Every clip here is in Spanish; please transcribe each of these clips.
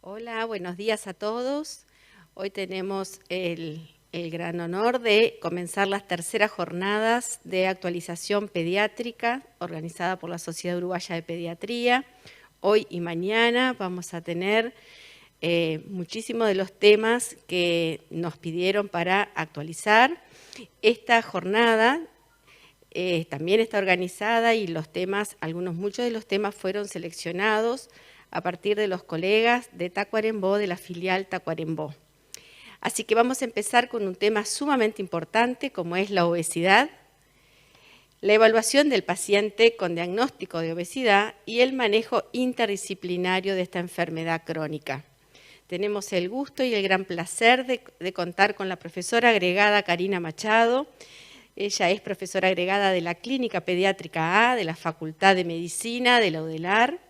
Hola, buenos días a todos. Hoy tenemos el gran honor de comenzar las terceras jornadas de actualización pediátrica organizada por la Sociedad Uruguaya de Pediatría. Hoy y mañana vamos a tener muchísimos de los temas que nos pidieron para actualizar. Esta jornada también está organizada y muchos de los temas fueron seleccionados a partir de los colegas de Tacuarembó, de la filial Tacuarembó. Así que vamos a empezar con un tema sumamente importante como es la obesidad, la evaluación del paciente con diagnóstico de obesidad y el manejo interdisciplinario de esta enfermedad crónica. Tenemos el gusto y el gran placer de contar con la profesora agregada Karina Machado. Ella es profesora agregada de la Clínica Pediátrica A de la Facultad de Medicina de la UDELAR.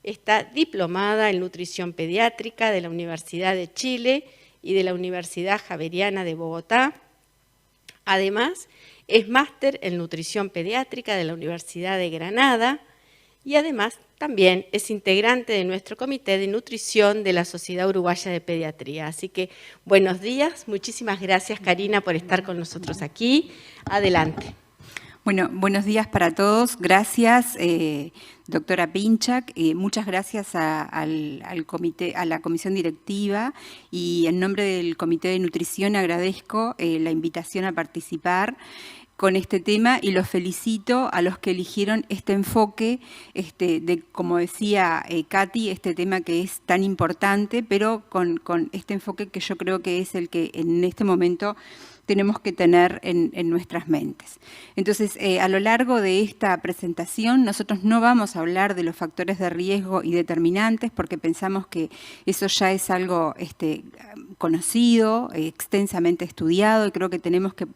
Está diplomada en nutrición pediátrica de la Universidad de Chile y de la Universidad Javeriana de Bogotá. Además, es máster en nutrición pediátrica de la Universidad de Granada y además también es integrante de nuestro comité de nutrición de la Sociedad Uruguaya de Pediatría. Así que buenos días, muchísimas gracias Karina por estar con nosotros aquí. Adelante. Bueno, buenos días para todos. Gracias, doctora Pinchak. Muchas gracias al comité, a la comisión directiva, y en nombre del Comité de Nutrición agradezco la invitación a participar con este tema y los felicito a los que eligieron este enfoque, de, como decía Katy, este tema que es tan importante, pero con este enfoque que yo creo que es el que en este momento tenemos que tener en nuestras mentes. Entonces, a lo largo de esta presentación, nosotros no vamos a hablar de los factores de riesgo y determinantes, porque pensamos que eso ya es algo conocido, extensamente estudiado, y creo que tenemos que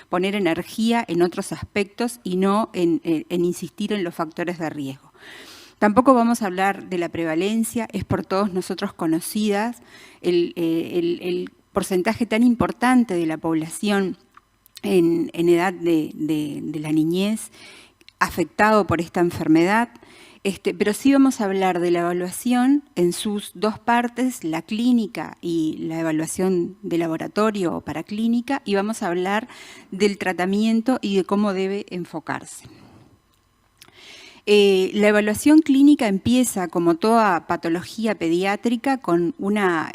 poner energía en otros aspectos y no en insistir en los factores de riesgo. Tampoco vamos a hablar de la prevalencia, es por todos nosotros conocidas, el porcentaje tan importante de la población en edad de la niñez afectado por esta enfermedad, pero sí vamos a hablar de la evaluación en sus dos partes, la clínica y la evaluación de laboratorio o paraclínica, y vamos a hablar del tratamiento y de cómo debe enfocarse. La evaluación clínica empieza, como toda patología pediátrica, con una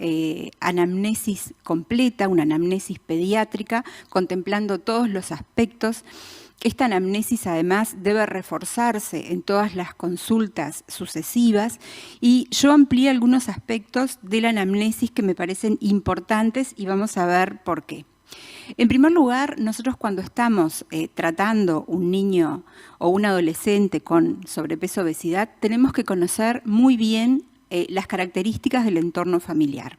anamnesis completa, una anamnesis pediátrica, contemplando todos los aspectos. Esta anamnesis, además, debe reforzarse en todas las consultas sucesivas, y yo amplié algunos aspectos de la anamnesis que me parecen importantes y vamos a ver por qué. En primer lugar, nosotros cuando estamos tratando un niño o un adolescente con sobrepeso o obesidad, tenemos que conocer muy bien las características del entorno familiar.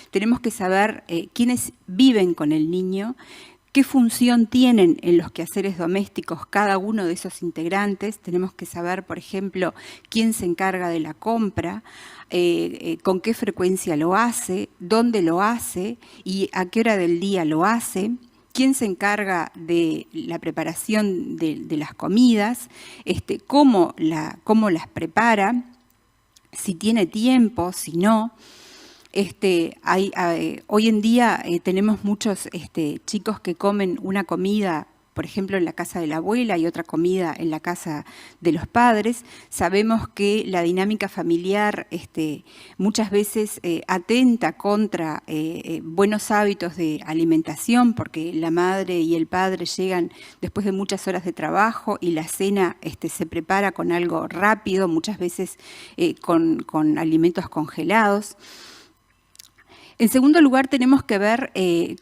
Tenemos que saber quiénes viven con el niño, qué función tienen en los quehaceres domésticos cada uno de esos integrantes. Tenemos que saber, por ejemplo, quién se encarga de la compra, con qué frecuencia lo hace, dónde lo hace y a qué hora del día lo hace, quién se encarga de la preparación de las comidas, cómo las prepara, si tiene tiempo, si no. Hoy en día tenemos muchos chicos que comen una comida, por ejemplo, en la casa de la abuela y otra comida en la casa de los padres. Sabemos que la dinámica familiar muchas veces atenta contra buenos hábitos de alimentación, porque la madre y el padre llegan después de muchas horas de trabajo y la cena se prepara con algo rápido, muchas veces con alimentos congelados. En segundo lugar, tenemos que ver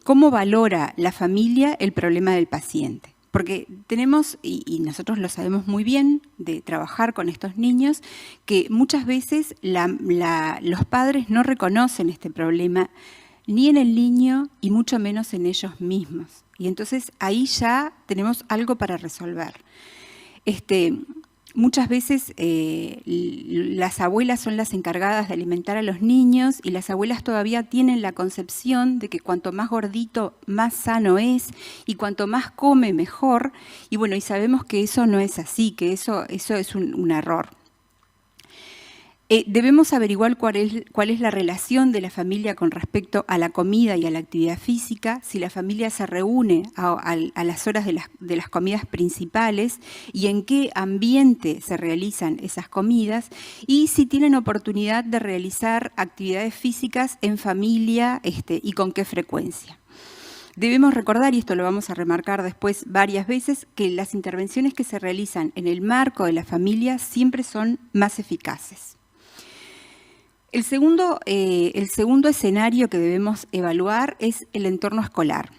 cómo valora la familia el problema del paciente. Porque tenemos, y nosotros lo sabemos muy bien de trabajar con estos niños, que muchas veces los padres no reconocen este problema ni en el niño y mucho menos en ellos mismos. Y entonces ahí ya tenemos algo para resolver. Muchas veces las abuelas son las encargadas de alimentar a los niños, y las abuelas todavía tienen la concepción de que cuanto más gordito, más sano es, y cuanto más come, mejor. Y bueno, y sabemos que eso no es así, que eso es un error. Debemos averiguar cuál es la relación de la familia con respecto a la comida y a la actividad física, si la familia se reúne a las horas de las comidas principales y en qué ambiente se realizan esas comidas, y si tienen oportunidad de realizar actividades físicas en familia y con qué frecuencia. Debemos recordar, y esto lo vamos a remarcar después varias veces, que las intervenciones que se realizan en el marco de la familia siempre son más eficaces. El segundo escenario que debemos evaluar es el entorno escolar.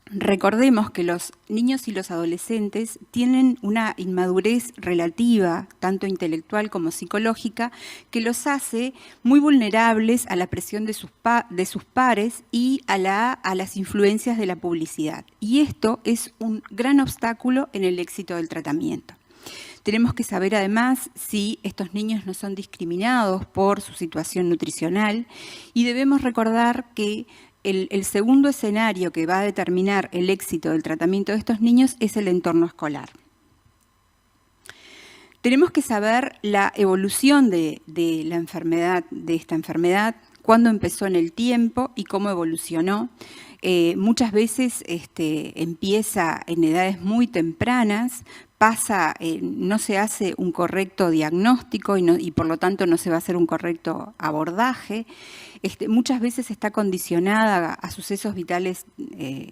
Recordemos que los niños y los adolescentes tienen una inmadurez relativa, tanto intelectual como psicológica, que los hace muy vulnerables a la presión de sus pares y a las influencias de la publicidad. Y esto es un gran obstáculo en el éxito del tratamiento. Tenemos que saber además si estos niños no son discriminados por su situación nutricional, y debemos recordar que el segundo escenario que va a determinar el éxito del tratamiento de estos niños es el entorno escolar. Tenemos que saber la evolución de esta enfermedad, cuándo empezó en el tiempo y cómo evolucionó. Muchas veces empieza en edades muy tempranas, no se hace un correcto diagnóstico y por lo tanto no se va a hacer un correcto abordaje. Muchas veces está condicionada a sucesos vitales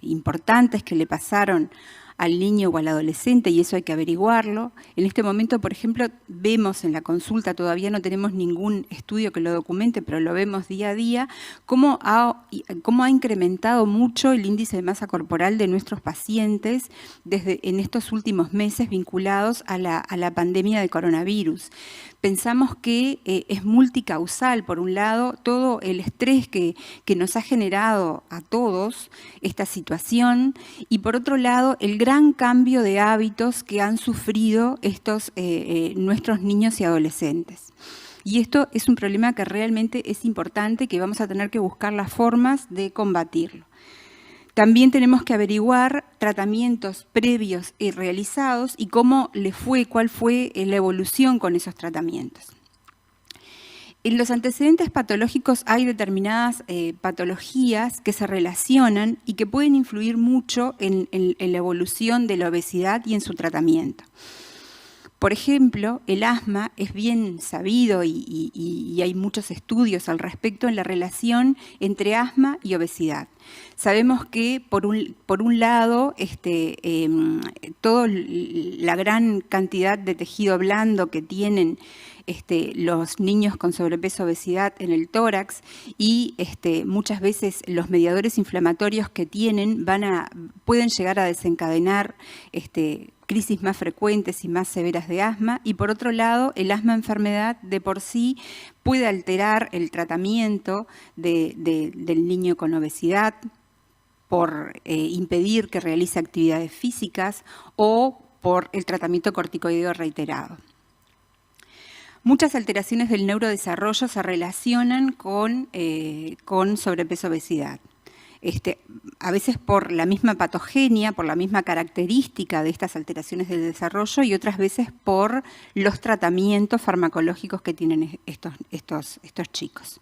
importantes que le pasaron al niño o al adolescente, y eso hay que averiguarlo. En este momento, por ejemplo, vemos en la consulta, todavía no tenemos ningún estudio que lo documente, pero lo vemos día a día, cómo ha incrementado mucho el índice de masa corporal de nuestros pacientes en estos últimos meses vinculados a la pandemia de coronavirus. Pensamos que es multicausal, por un lado, todo el estrés que nos ha generado a todos esta situación, y por otro lado, el gran cambio de hábitos que han sufrido nuestros niños y adolescentes. Y esto es un problema que realmente es importante, que vamos a tener que buscar las formas de combatirlo. También tenemos que averiguar tratamientos previos y realizados y cómo le fue, cuál fue la evolución con esos tratamientos. En los antecedentes patológicos hay determinadas patologías que se relacionan y que pueden influir mucho en la evolución de la obesidad y en su tratamiento. Por ejemplo, el asma es bien sabido y hay muchos estudios al respecto en la relación entre asma y obesidad. Sabemos que, por un lado, toda la gran cantidad de tejido blando que tienen los niños con sobrepeso, obesidad en el tórax, y muchas veces los mediadores inflamatorios que tienen pueden llegar a desencadenar crisis más frecuentes y más severas de asma. Y por otro lado, el asma enfermedad de por sí puede alterar el tratamiento del niño con obesidad por impedir que realice actividades físicas o por el tratamiento corticoideo reiterado. Muchas alteraciones del neurodesarrollo se relacionan con sobrepeso, obesidad. A veces por la misma patogenia, por la misma característica de estas alteraciones del desarrollo, y otras veces por los tratamientos farmacológicos que tienen estos chicos.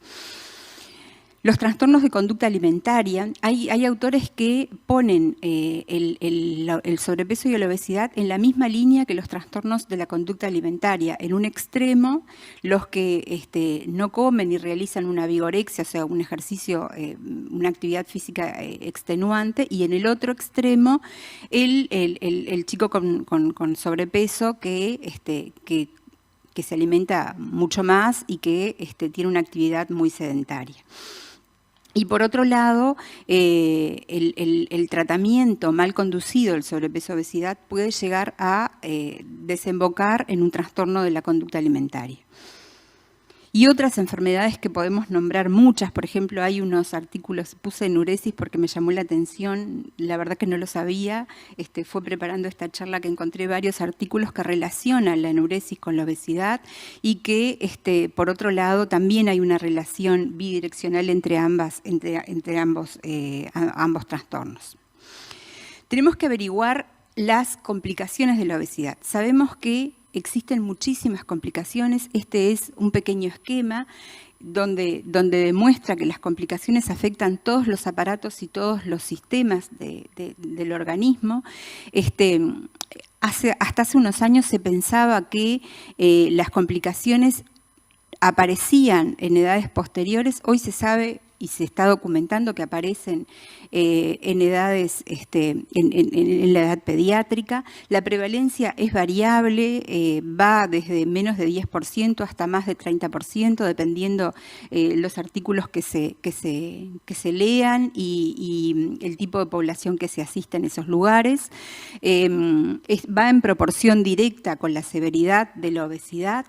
Los trastornos de conducta alimentaria, hay autores que ponen el sobrepeso y la obesidad en la misma línea que los trastornos de la conducta alimentaria. En un extremo, los que no comen y realizan una vigorexia, o sea, un ejercicio, una actividad física extenuante, y en el otro extremo, el chico con sobrepeso que se alimenta mucho más y que tiene una actividad muy sedentaria. Y por otro lado, el tratamiento mal conducido del sobrepeso-obesidad puede llegar a desembocar en un trastorno de la conducta alimentaria. Y otras enfermedades que podemos nombrar muchas, por ejemplo, hay unos artículos, puse enuresis porque me llamó la atención, la verdad que no lo sabía, fue preparando esta charla que encontré varios artículos que relacionan la enuresis con la obesidad y que, por otro lado, también hay una relación bidireccional entre ambos trastornos. Tenemos que averiguar las complicaciones de la obesidad. Sabemos que existen muchísimas complicaciones. Este es un pequeño esquema donde demuestra que las complicaciones afectan todos los aparatos y todos los sistemas del organismo. Hasta hace unos años se pensaba que las complicaciones aparecían en edades posteriores. Hoy se sabe y se está documentando que aparecen en edades, en la edad pediátrica. La prevalencia es variable, va desde menos de 10% hasta más de 30%, dependiendo los artículos que se lean y el tipo de población que se asiste en esos lugares. Va en proporción directa con la severidad de la obesidad.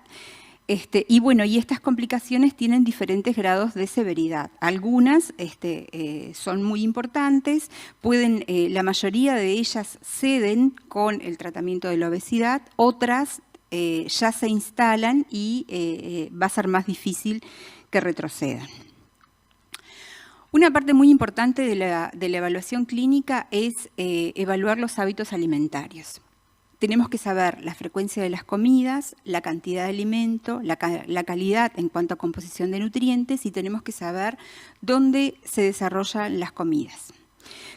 Y bueno, y estas complicaciones tienen diferentes grados de severidad. Algunas son muy importantes, la mayoría de ellas ceden con el tratamiento de la obesidad, otras ya se instalan y va a ser más difícil que retrocedan. Una parte muy importante de la evaluación clínica es evaluar los hábitos alimentarios. Tenemos que saber la frecuencia de las comidas, la cantidad de alimento, la calidad en cuanto a composición de nutrientes y tenemos que saber dónde se desarrollan las comidas.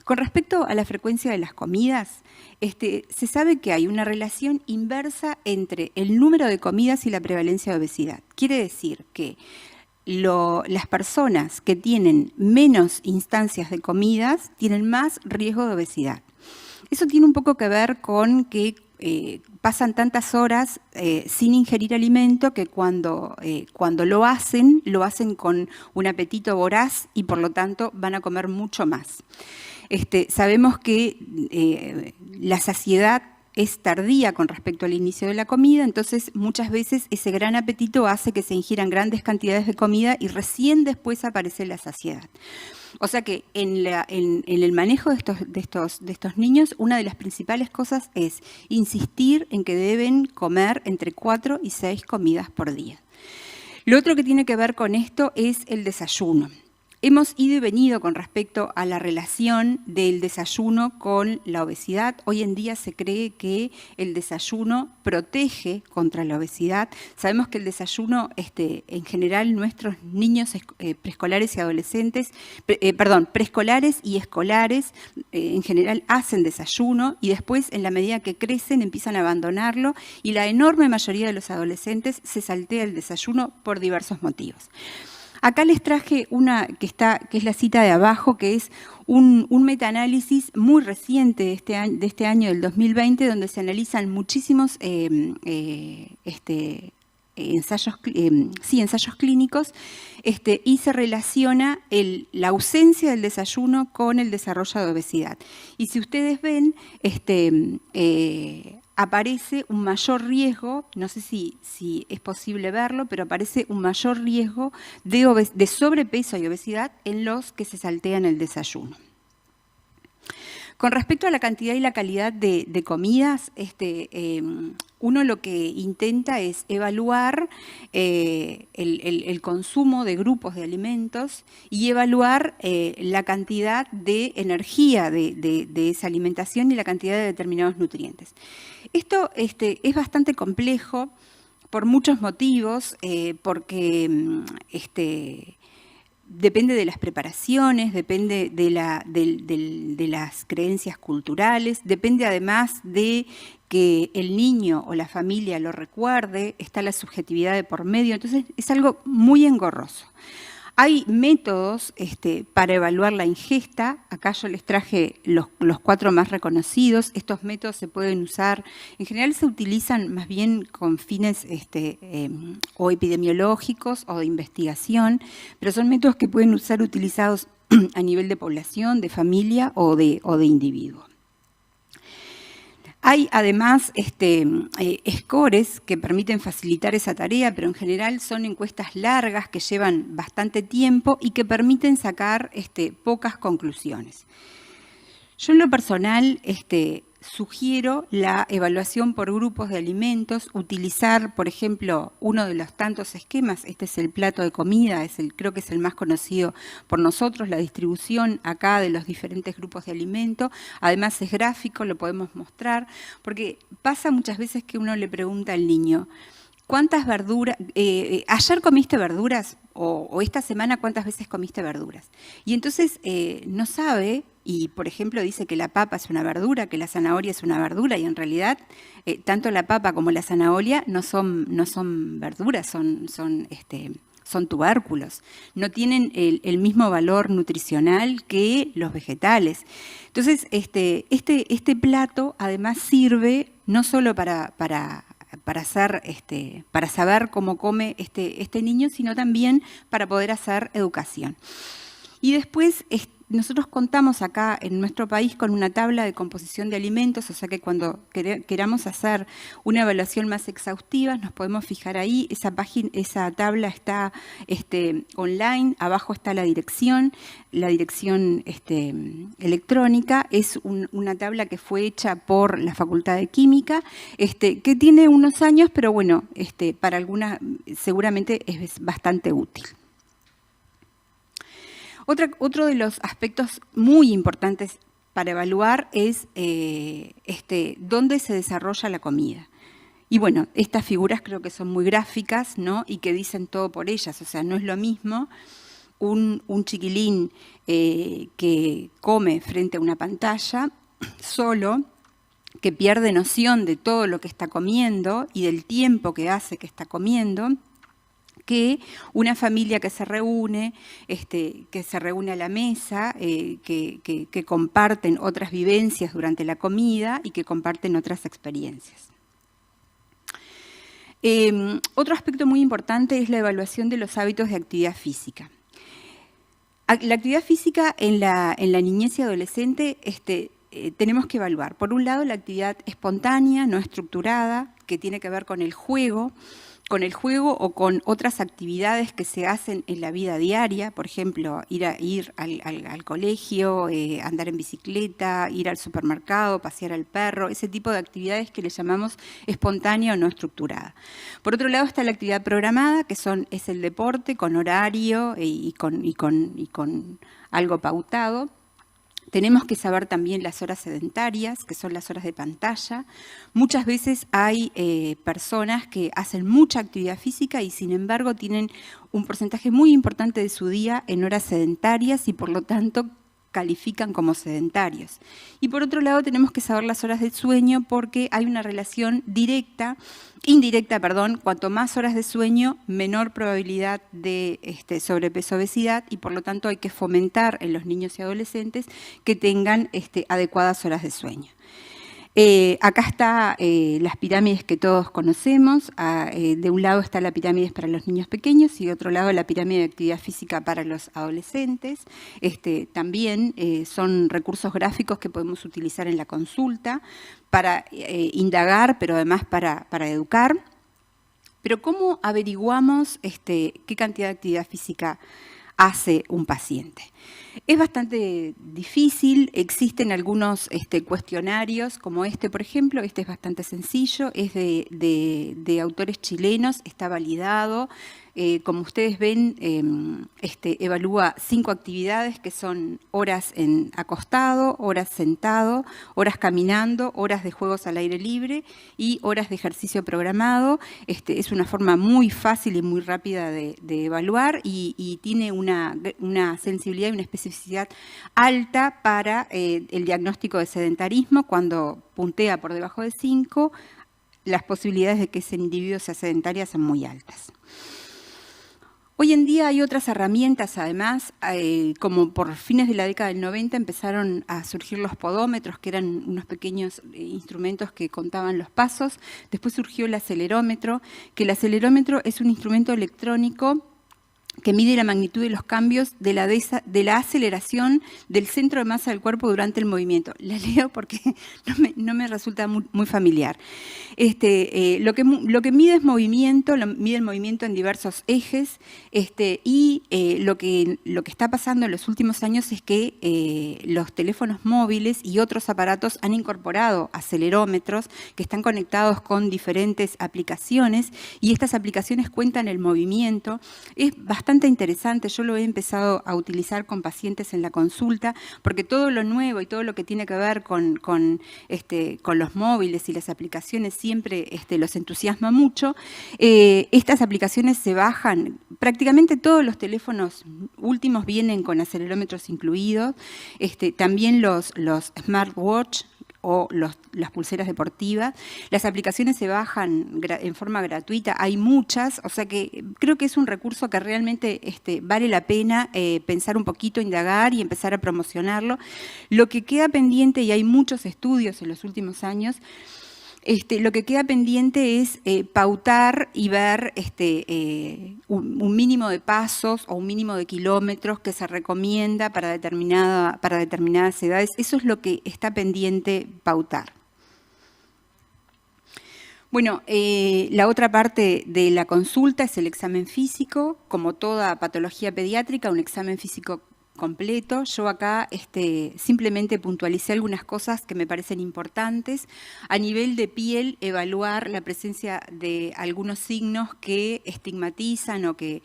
Con respecto a la frecuencia de las comidas, se sabe que hay una relación inversa entre el número de comidas y la prevalencia de obesidad. Quiere decir que las personas que tienen menos instancias de comidas tienen más riesgo de obesidad. Eso tiene un poco que ver con que pasan tantas horas sin ingerir alimento que cuando lo hacen con un apetito voraz y por lo tanto van a comer mucho más. Sabemos que la saciedad es tardía con respecto al inicio de la comida, entonces muchas veces ese gran apetito hace que se ingieran grandes cantidades de comida y recién después aparece la saciedad. O sea que en el manejo de estos niños, una de las principales cosas es insistir en que deben comer entre 4 y 6 comidas por día. Lo otro que tiene que ver con esto es el desayuno. Hemos ido y venido con respecto a la relación del desayuno con la obesidad. Hoy en día se cree que el desayuno protege contra la obesidad. Sabemos que el desayuno, en general, nuestros niños preescolares y adolescentes, preescolares y escolares, en general hacen desayuno y después, en la medida que crecen, empiezan a abandonarlo y la enorme mayoría de los adolescentes se saltea el desayuno por diversos motivos. Acá les traje una que es la cita de abajo, que es un metaanálisis muy reciente de este año, del 2020, donde se analizan muchísimos ensayos clínicos y se relaciona la ausencia del desayuno con el desarrollo de obesidad. Y si ustedes ven, aparece un mayor riesgo, no sé si es posible verlo, pero aparece un mayor riesgo de sobrepeso y obesidad en los que se saltean el desayuno. Con respecto a la cantidad y la calidad de comidas, uno lo que intenta es evaluar el consumo de grupos de alimentos y evaluar la cantidad de energía de esa alimentación y la cantidad de determinados nutrientes. Esto es bastante complejo por muchos motivos, porque depende de las preparaciones, depende de las creencias culturales, depende además de que el niño o la familia lo recuerde, está la subjetividad de por medio, entonces es algo muy engorroso. Hay métodos para evaluar la ingesta. Acá yo les traje los 4 más reconocidos. Estos métodos se pueden usar, en general se utilizan más bien con fines o epidemiológicos o de investigación, pero son métodos que pueden ser utilizados a nivel de población, de familia o de individuo. Hay además scores que permiten facilitar esa tarea, pero en general son encuestas largas que llevan bastante tiempo y que permiten sacar pocas conclusiones. Yo en lo personal sugiero la evaluación por grupos de alimentos, utilizar, por ejemplo, uno de los tantos esquemas, este es el plato de comida, creo que es el más conocido por nosotros, la distribución acá de los diferentes grupos de alimento, además es gráfico, lo podemos mostrar, porque pasa muchas veces que uno le pregunta al niño, ¿cuántas verduras, ayer comiste verduras? O esta semana, ¿cuántas veces comiste verduras? Y entonces no sabe, y por ejemplo dice que la papa es una verdura, que la zanahoria es una verdura, y en realidad tanto la papa como la zanahoria no son verduras, son tubérculos. No tienen el mismo valor nutricional que los vegetales. Entonces, este plato además sirve no solo para saber cómo come este niño, sino también para poder hacer educación. Y después nosotros contamos acá en nuestro país con una tabla de composición de alimentos, o sea que cuando queramos hacer una evaluación más exhaustiva, nos podemos fijar ahí, esa tabla está online, abajo está la dirección electrónica, es una tabla que fue hecha por la Facultad de Química, que tiene unos años, pero bueno, para algunas seguramente es bastante útil. Otro de los aspectos muy importantes para evaluar es dónde se desarrolla la comida. Y bueno, estas figuras creo que son muy gráficas, ¿no? Y que dicen todo por ellas, o sea, no es lo mismo un chiquilín que come frente a una pantalla solo, que pierde noción de todo lo que está comiendo y del tiempo que hace que está comiendo, que una familia que se reúne a la mesa, que comparten otras vivencias durante la comida y que comparten otras experiencias. Otro aspecto muy importante es la evaluación de los hábitos de actividad física. La actividad física en la niñez y adolescente tenemos que evaluar. Por un lado, la actividad espontánea, no estructurada, que tiene que ver con el juego o con otras actividades que se hacen en la vida diaria, por ejemplo, ir al colegio, andar en bicicleta, ir al supermercado, pasear al perro, ese tipo de actividades que le llamamos espontánea o no estructurada. Por otro lado está la actividad programada, que es el deporte con horario y con algo pautado. Tenemos que saber también las horas sedentarias, que son las horas de pantalla. Muchas veces hay personas que hacen mucha actividad física y sin embargo tienen un porcentaje muy importante de su día en horas sedentarias y por lo tanto califican como sedentarios. Y por otro lado tenemos que saber las horas de sueño porque hay una relación indirecta, cuanto más horas de sueño, menor probabilidad de sobrepeso, obesidad y por lo tanto hay que fomentar en los niños y adolescentes que tengan adecuadas horas de sueño. Acá está las pirámides que todos conocemos. De un lado está la pirámide para los niños pequeños y de otro lado la pirámide de actividad física para los adolescentes. También son recursos gráficos que podemos utilizar en la consulta para indagar, pero además para educar. Pero ¿cómo averiguamos qué cantidad de actividad física hace un paciente? Es bastante difícil, existen algunos cuestionarios como por ejemplo, es bastante sencillo, es de autores chilenos, está validado. Como ustedes ven, evalúa 5 actividades que son horas acostado, horas sentado, horas caminando, horas de juegos al aire libre y horas de ejercicio programado. Es una forma muy fácil y muy rápida de evaluar y tiene una sensibilidad y una especificidad alta para el diagnóstico de sedentarismo. Cuando puntea por debajo de 5, las posibilidades de que ese individuo sea sedentario son muy altas. Hoy en día hay otras herramientas, además, como por fines de la década del 90 empezaron a surgir los podómetros, que eran unos pequeños instrumentos que contaban los pasos. Después surgió el acelerómetro, que el acelerómetro es un instrumento electrónico que mide la magnitud de los cambios de la aceleración del centro de masa del cuerpo durante el movimiento. La leo porque no me resulta muy familiar. Lo que mide es movimiento, mide el movimiento en diversos ejes, y lo que está pasando en los últimos años es que los teléfonos móviles y otros aparatos han incorporado acelerómetros que están conectados con diferentes aplicaciones, y estas aplicaciones cuentan el movimiento. Es bastante interesante, yo lo he empezado a utilizar con pacientes en la consulta, porque todo lo nuevo y todo lo que tiene que ver con los móviles y las aplicaciones siempre los entusiasma mucho. Estas aplicaciones se bajan, prácticamente todos los teléfonos últimos vienen con acelerómetros incluidos, también los smartwatch o las pulseras deportivas. Las aplicaciones se bajan en forma gratuita, hay muchas, o sea que creo que es un recurso que realmente vale la pena pensar un poquito, indagar y empezar a promocionarlo. Lo que queda pendiente, y hay muchos estudios en los últimos años, lo que queda pendiente es pautar y ver un mínimo de pasos o un mínimo de kilómetros que se recomienda para determinadas edades. Eso es lo que está pendiente pautar. Bueno, la otra parte de la consulta es el examen físico. Como toda patología pediátrica, un examen físico completo. Yo acá simplemente puntualicé algunas cosas que me parecen importantes. A nivel de piel, evaluar la presencia de algunos signos que estigmatizan o que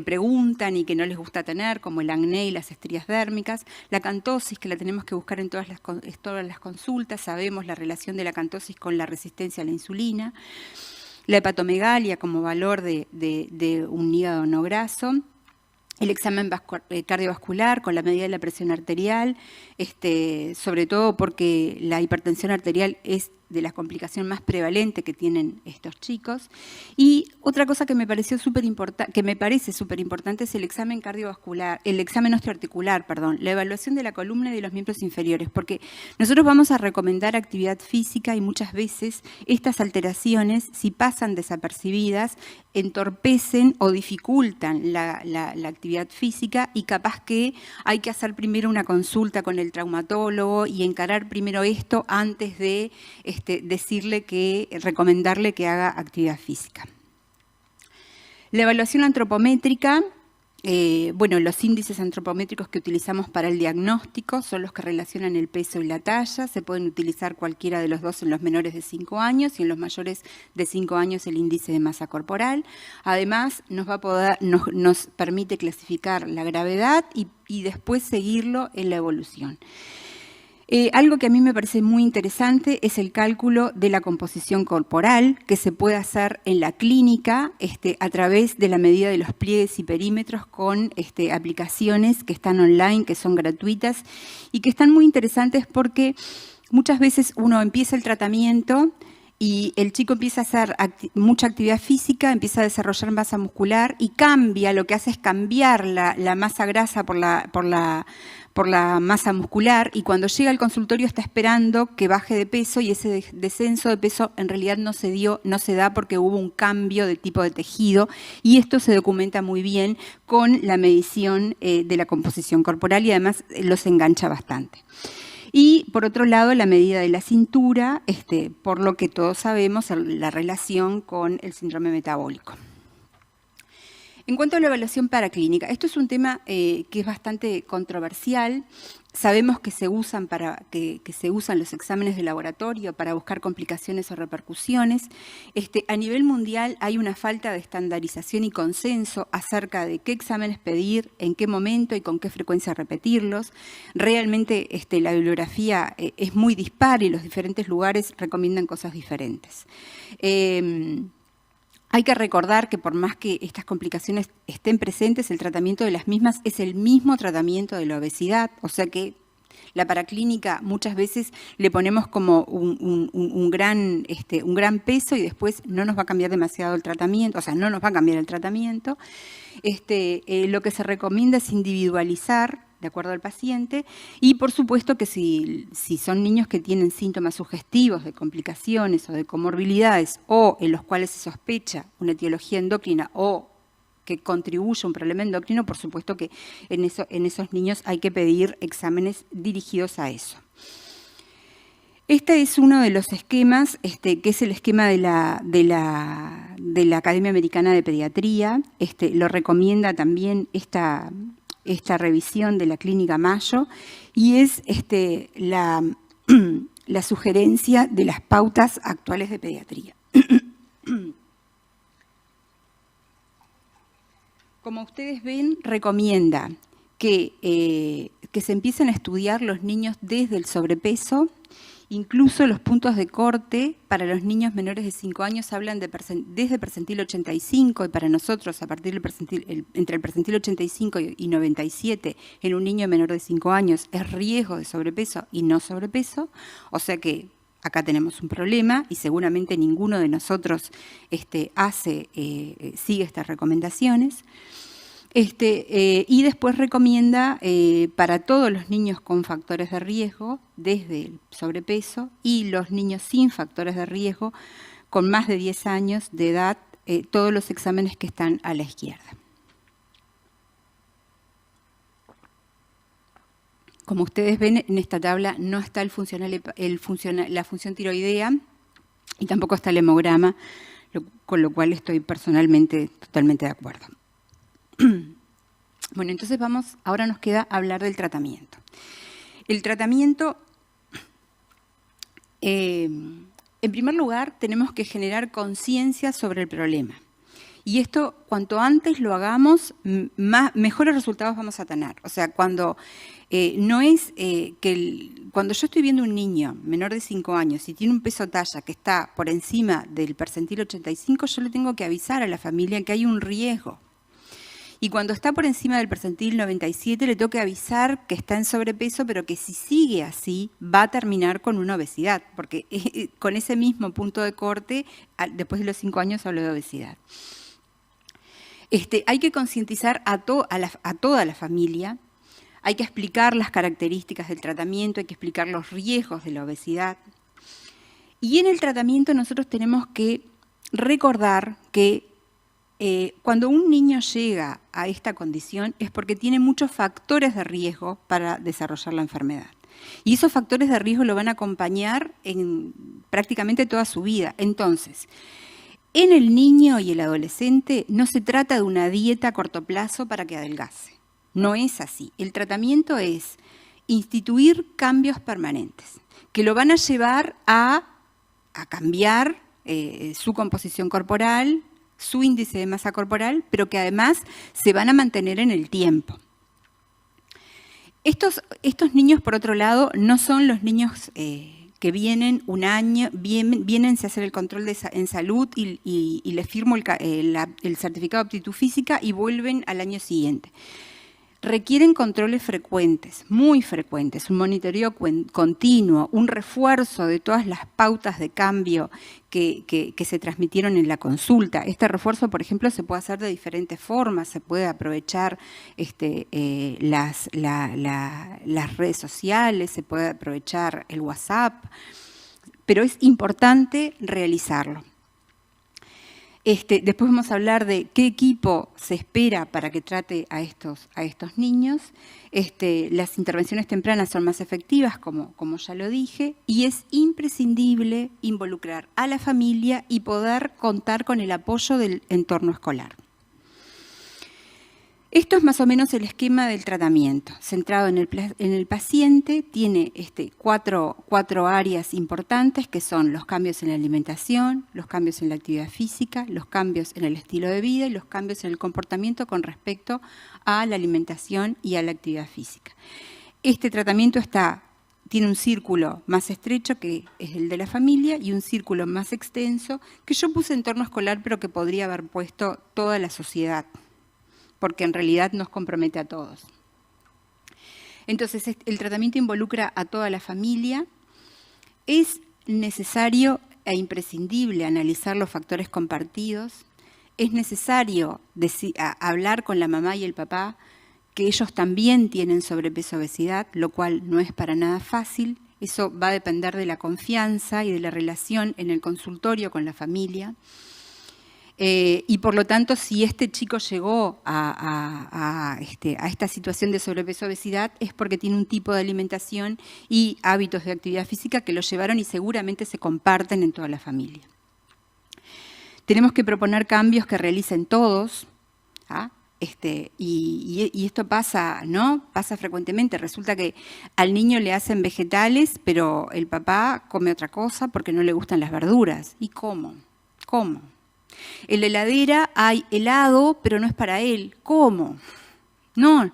preguntan y que no les gusta tener, como el acné y las estrías dérmicas. La acantosis, que la tenemos que buscar en todas las consultas. Sabemos la relación de la acantosis con la resistencia a la insulina. La hepatomegalia como valor de un hígado no graso. El examen cardiovascular con la medida de la presión arterial, sobre todo porque la hipertensión arterial es de la complicación más prevalente que tienen estos chicos. Y otra cosa que me parece súper importante es el examen cardiovascular, el examen osteoarticular, la evaluación de la columna y de los miembros inferiores, porque nosotros vamos a recomendar actividad física y muchas veces estas alteraciones, si pasan desapercibidas, entorpecen o dificultan la actividad física, y capaz que hay que hacer primero una consulta con el traumatólogo y encarar primero esto antes de recomendarle que haga actividad física. La evaluación antropométrica, los índices antropométricos que utilizamos para el diagnóstico son los que relacionan el peso y la talla. Se pueden utilizar cualquiera de los dos en los menores de 5 años y en los mayores de 5 años el índice de masa corporal. Además, nos permite clasificar la gravedad y después seguirlo en la evolución. Algo que a mí me parece muy interesante es el cálculo de la composición corporal que se puede hacer en la clínica a través de la medida de los pliegues y perímetros con aplicaciones que están online, que son gratuitas y que están muy interesantes porque muchas veces uno empieza el tratamiento y el chico empieza a hacer mucha actividad física, empieza a desarrollar masa muscular y cambia, lo que hace es cambiar la masa grasa por la masa muscular, y cuando llega al consultorio está esperando que baje de peso, y ese descenso de peso en realidad no se da porque hubo un cambio de tipo de tejido, y esto se documenta muy bien con la medición de la composición corporal y además los engancha bastante. Y por otro lado, la medida de la cintura, por lo que todos sabemos, la relación con el síndrome metabólico. En cuanto a la evaluación paraclínica, esto es un tema que es bastante controversial. Sabemos que se usan los exámenes de laboratorio para buscar complicaciones o repercusiones. A nivel mundial hay una falta de estandarización y consenso acerca de qué exámenes pedir, en qué momento y con qué frecuencia repetirlos. Realmente la bibliografía es muy dispar y los diferentes lugares recomiendan cosas diferentes. Hay que recordar que por más que estas complicaciones estén presentes, el tratamiento de las mismas es el mismo tratamiento de la obesidad, o sea que la paraclínica muchas veces le ponemos como un gran peso y después no nos va a cambiar demasiado el tratamiento, o sea, no nos va a cambiar el tratamiento. Lo que se recomienda es individualizar de acuerdo al paciente, y por supuesto que si son niños que tienen síntomas sugestivos de complicaciones o de comorbilidades o en los cuales se sospecha una etiología endocrina o que contribuye a un problema endocrino, por supuesto que en esos niños hay que pedir exámenes dirigidos a eso. Este es uno de los esquemas, que es el esquema de la Academia Americana de Pediatría. Lo recomienda también esta revisión de la Clínica Mayo, y es la sugerencia de las pautas actuales de pediatría. Como ustedes ven, recomienda que se empiecen a estudiar los niños desde el sobrepeso. Incluso los puntos de corte para los niños menores de 5 años hablan desde percentil 85, y para nosotros a partir del entre el percentil 85 y 97 en un niño menor de 5 años es riesgo de sobrepeso y no sobrepeso, o sea que acá tenemos un problema y seguramente ninguno de nosotros sigue estas recomendaciones. Y después recomienda para todos los niños con factores de riesgo, desde el sobrepeso, y los niños sin factores de riesgo, con más de 10 años de edad, todos los exámenes que están a la izquierda. Como ustedes ven, en esta tabla no está la función tiroidea y tampoco está el hemograma, con lo cual estoy personalmente totalmente de acuerdo. Bueno, entonces ahora nos queda hablar del tratamiento. El tratamiento, en primer lugar, tenemos que generar conciencia sobre el problema. Y esto, cuanto antes lo hagamos, mejores resultados vamos a tener. O sea, cuando cuando yo estoy viendo un niño menor de 5 años y tiene un peso talla que está por encima del percentil 85, yo le tengo que avisar a la familia que hay un riesgo. Y cuando está por encima del percentil 97, le tengo que avisar que está en sobrepeso, pero que si sigue así, va a terminar con una obesidad, porque con ese mismo punto de corte, después de los 5 años hablo de obesidad. Hay que concientizar a toda la familia, hay que explicar las características del tratamiento, hay que explicar los riesgos de la obesidad. Y en el tratamiento nosotros tenemos que recordar que cuando un niño llega a esta condición es porque tiene muchos factores de riesgo para desarrollar la enfermedad. Y esos factores de riesgo lo van a acompañar en prácticamente toda su vida. Entonces, en el niño y el adolescente no se trata de una dieta a corto plazo para que adelgace. No es así. El tratamiento es instituir cambios permanentes que lo van a llevar a cambiar su composición corporal, su índice de masa corporal, pero que además se van a mantener en el tiempo. Estos niños, por otro lado, no son los niños que vienen un año, vienen a hacer el control en salud y les firmo el certificado de aptitud física y vuelven al año siguiente. Requieren controles frecuentes, muy frecuentes, un monitoreo continuo, un refuerzo de todas las pautas de cambio que se transmitieron en la consulta. Este refuerzo, por ejemplo, se puede hacer de diferentes formas, se puede aprovechar las redes sociales, se puede aprovechar el WhatsApp, pero es importante realizarlo. Después vamos a hablar de qué equipo se espera para que trate a estos niños. Las intervenciones tempranas son más efectivas, como ya lo dije, y es imprescindible involucrar a la familia y poder contar con el apoyo del entorno escolar. Esto es más o menos el esquema del tratamiento. Centrado en el paciente, tiene cuatro áreas importantes que son los cambios en la alimentación, los cambios en la actividad física, los cambios en el estilo de vida y los cambios en el comportamiento con respecto a la alimentación y a la actividad física. Este tratamiento tiene un círculo más estrecho, que es el de la familia, y un círculo más extenso, que yo puse entorno escolar, pero que podría haber puesto toda la sociedad, porque en realidad nos compromete a todos. Entonces, el tratamiento involucra a toda la familia. Es necesario e imprescindible analizar los factores compartidos. Es necesario hablar con la mamá y el papá, que ellos también tienen sobrepeso o obesidad, lo cual no es para nada fácil. Eso va a depender de la confianza y de la relación en el consultorio con la familia. Y por lo tanto, si este chico llegó a esta situación de sobrepeso obesidad, es porque tiene un tipo de alimentación y hábitos de actividad física que lo llevaron y seguramente se comparten en toda la familia. Tenemos que proponer cambios que realicen todos, ¿ah? Y esto pasa, ¿no? Pasa frecuentemente. Resulta que al niño le hacen vegetales, pero el papá come otra cosa porque no le gustan las verduras. ¿Y cómo? ¿Cómo? En la heladera hay helado, pero no es para él. ¿Cómo? No.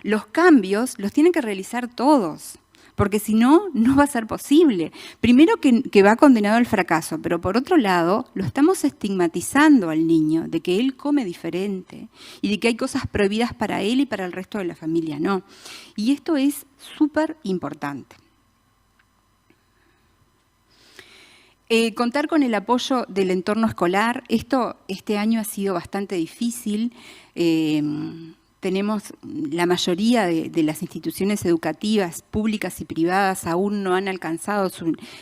Los cambios los tienen que realizar todos, porque si no, no va a ser posible. Primero que va condenado al fracaso, pero por otro lado, lo estamos estigmatizando al niño de que él come diferente y de que hay cosas prohibidas para él y para el resto de la familia, no. Y esto es súper importante. Contar con el apoyo del entorno escolar, este año ha sido bastante difícil. Tenemos la mayoría de las instituciones educativas públicas y privadas aún no han alcanzado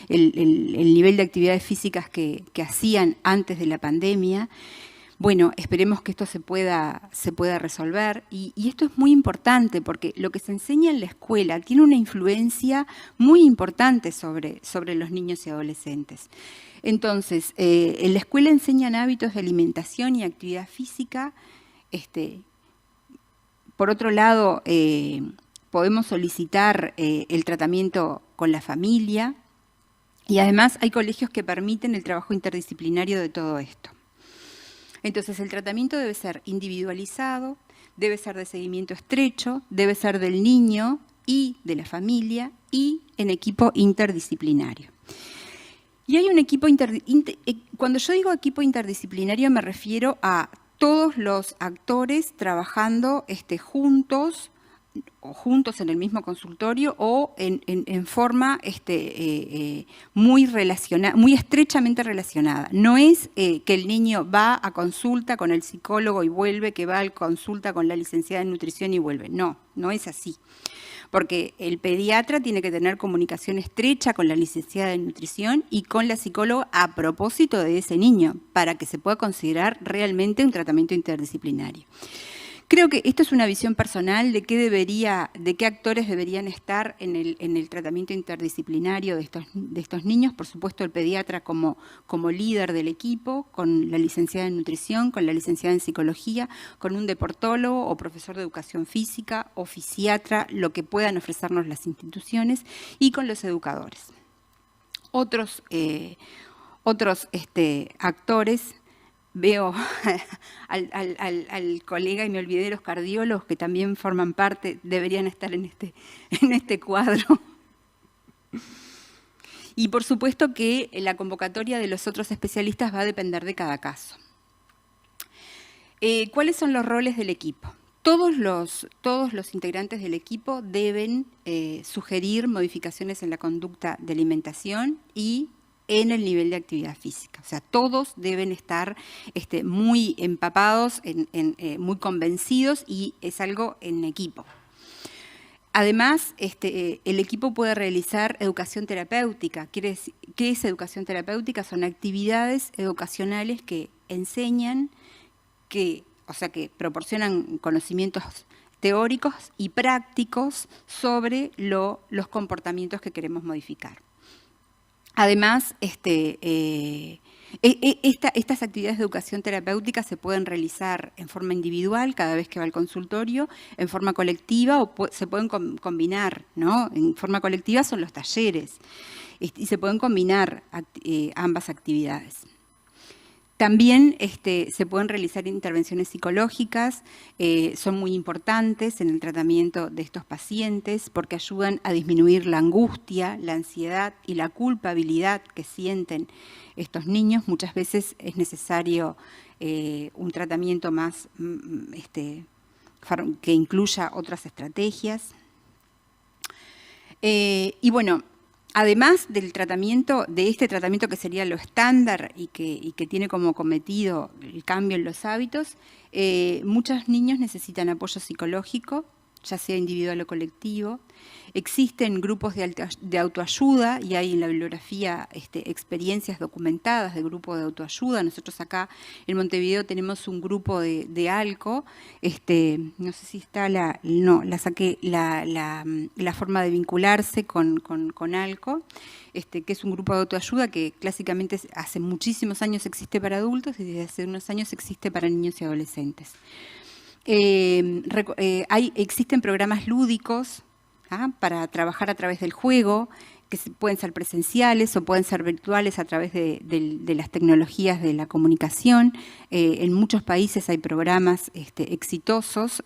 el nivel de actividades físicas que hacían antes de la pandemia. Bueno, esperemos que esto se pueda resolver y esto es muy importante porque lo que se enseña en la escuela tiene una influencia muy importante sobre los niños y adolescentes. Entonces, en la escuela enseñan hábitos de alimentación y actividad física. Por otro lado, podemos solicitar el tratamiento con la familia y además hay colegios que permiten el trabajo interdisciplinario de todo esto. Entonces, el tratamiento debe ser individualizado, debe ser de seguimiento estrecho, debe ser del niño y de la familia y en equipo interdisciplinario. Y hay un equipo cuando yo digo equipo interdisciplinario me refiero a todos los actores trabajando juntos en el mismo consultorio o en forma muy estrechamente relacionada. No es que el niño va a consulta con el psicólogo y vuelve, que va a consulta con la licenciada en nutrición y vuelve. No es así. Porque el pediatra tiene que tener comunicación estrecha con la licenciada en nutrición y con la psicóloga a propósito de ese niño, para que se pueda considerar realmente un tratamiento interdisciplinario. Creo que esto es una visión personal de qué actores deberían estar en el tratamiento interdisciplinario de estos niños. Por supuesto, el pediatra como líder del equipo, con la licenciada en nutrición, con la licenciada en psicología, con un deportólogo o profesor de educación física o fisiatra, lo que puedan ofrecernos las instituciones, y con los educadores. Otros actores. Veo al colega y me olvidé de los cardiólogos que también forman parte, deberían estar en este cuadro. Y por supuesto que la convocatoria de los otros especialistas va a depender de cada caso. ¿Cuáles son los roles del equipo? Todos los integrantes del equipo deben sugerir modificaciones en la conducta de alimentación y en el nivel de actividad física. O sea, todos deben estar muy empapados, muy convencidos, y es algo en equipo. Además, el equipo puede realizar educación terapéutica. ¿Qué es educación terapéutica? Son actividades educacionales que enseñan, que proporcionan conocimientos teóricos y prácticos sobre los comportamientos que queremos modificar. Además, estas actividades de educación terapéutica se pueden realizar en forma individual cada vez que va al consultorio, en forma colectiva, o se pueden combinar, ¿no? En forma colectiva son los talleres, y se pueden combinar ambas actividades. También se pueden realizar intervenciones psicológicas, son muy importantes en el tratamiento de estos pacientes porque ayudan a disminuir la angustia, la ansiedad y la culpabilidad que sienten estos niños. Muchas veces es necesario un tratamiento más que incluya otras estrategias. Y bueno, además del tratamiento, de este tratamiento que sería lo estándar y que tiene como cometido el cambio en los hábitos, muchos niños necesitan apoyo psicológico ya sea individual o colectivo. Existen grupos de autoayuda y hay en la bibliografía experiencias documentadas de grupos de autoayuda. Nosotros acá en Montevideo tenemos un grupo de ALCO, no sé si está la saqué la forma de vincularse con ALCO, que es un grupo de autoayuda que clásicamente hace muchísimos años existe para adultos y desde hace unos años existe para niños y adolescentes. Existen programas lúdicos para trabajar a través del juego, que pueden ser presenciales o pueden ser virtuales a través de las tecnologías de la comunicación. En muchos países hay programas exitosos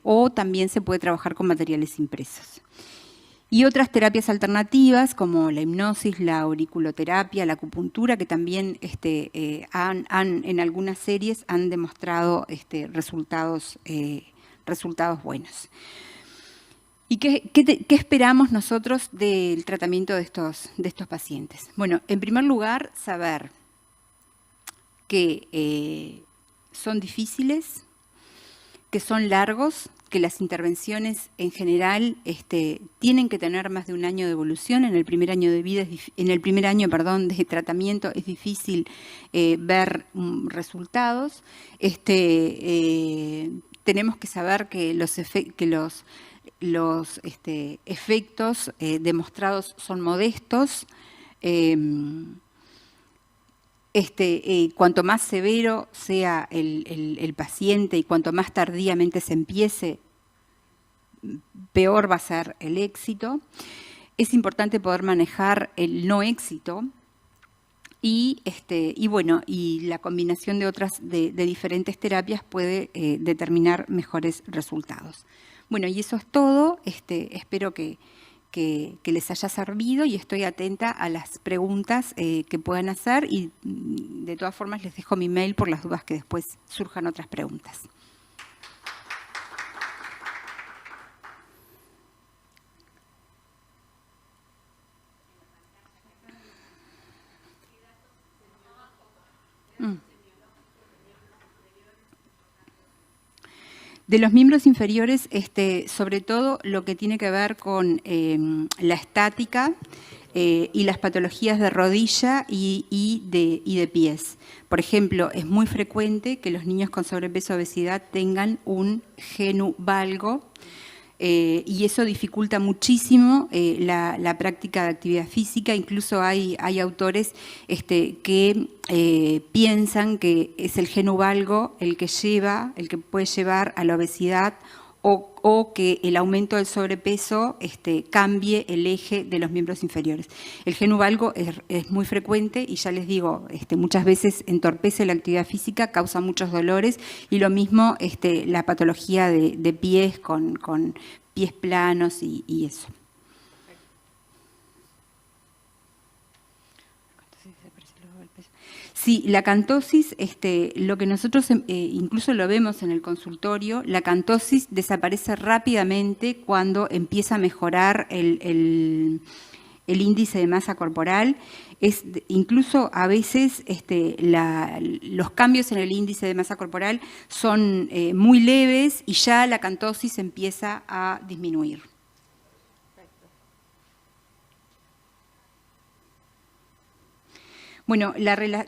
o también se puede trabajar con materiales impresos. Y otras terapias alternativas como la hipnosis, la auriculoterapia, la acupuntura, que también en algunas series han demostrado resultados buenos. ¿Y qué esperamos nosotros del tratamiento de estos pacientes? Bueno, en primer lugar, saber que son difíciles, que son largos, que las intervenciones en general tienen que tener más de un año de evolución. En el primer año de vida, de tratamiento es difícil ver resultados. Tenemos que saber que los efectos demostrados son modestos. Cuanto más severo sea el paciente y cuanto más tardíamente se empiece, peor va a ser el éxito. Es importante poder manejar el no éxito y la combinación de diferentes terapias puede determinar mejores resultados. Bueno, y eso es todo. Espero que les haya servido y estoy atenta a las preguntas que puedan hacer y de todas formas les dejo mi mail por las dudas que después surjan otras preguntas. De los miembros inferiores, sobre todo lo que tiene que ver con la estática y las patologías de rodilla y de pies. Por ejemplo, es muy frecuente que los niños con sobrepeso o obesidad tengan un genu valgo y eso dificulta muchísimo la práctica de actividad física. Incluso hay autores que piensan que es el genu valgo el que puede llevar a la obesidad o que el aumento del sobrepeso cambie el eje de los miembros inferiores. El genu valgo es muy frecuente y ya les digo, muchas veces entorpece la actividad física, causa muchos dolores y lo mismo la patología de pies con pies planos y eso. Sí, la acantosis, lo que nosotros incluso lo vemos en el consultorio, la acantosis desaparece rápidamente cuando empieza a mejorar el índice de masa corporal. Incluso a veces los cambios en el índice de masa corporal son muy leves y ya la acantosis empieza a disminuir. Bueno,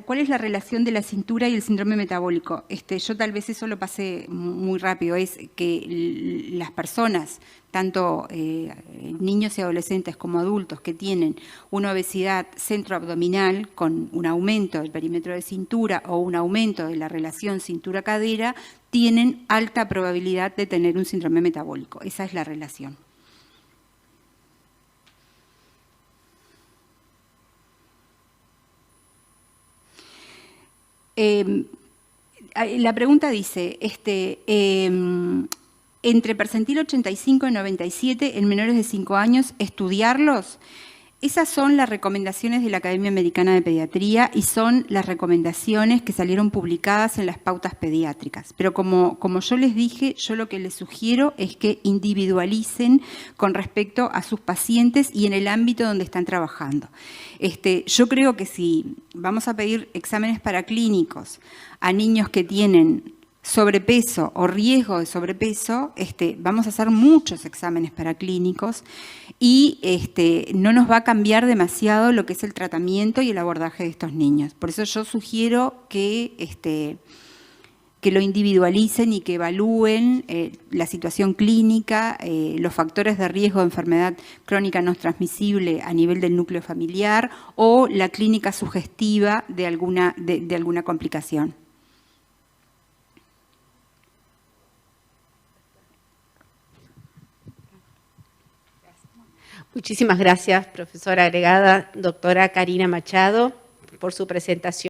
¿cuál es la relación de la cintura y el síndrome metabólico? Yo tal vez eso lo pasé muy rápido, es que las personas, tanto niños y adolescentes como adultos que tienen una obesidad centroabdominal con un aumento del perímetro de cintura o un aumento de la relación cintura-cadera, tienen alta probabilidad de tener un síndrome metabólico. Esa es la relación. La pregunta dice, entre percentil 85 y 97 en menores de 5 años, ¿estudiarlos? Esas son las recomendaciones de la Academia Americana de Pediatría y son las recomendaciones que salieron publicadas en las pautas pediátricas. Pero como yo les dije, yo lo que les sugiero es que individualicen con respecto a sus pacientes y en el ámbito donde están trabajando. Yo creo que si vamos a pedir exámenes paraclínicos a niños que tienen sobrepeso o riesgo de sobrepeso, vamos a hacer muchos exámenes paraclínicos y no nos va a cambiar demasiado lo que es el tratamiento y el abordaje de estos niños. Por eso yo sugiero que lo individualicen y que evalúen la situación clínica, los factores de riesgo de enfermedad crónica no transmisible a nivel del núcleo familiar o la clínica sugestiva de alguna complicación. Muchísimas gracias, profesora agregada, doctora Karina Machado, por su presentación.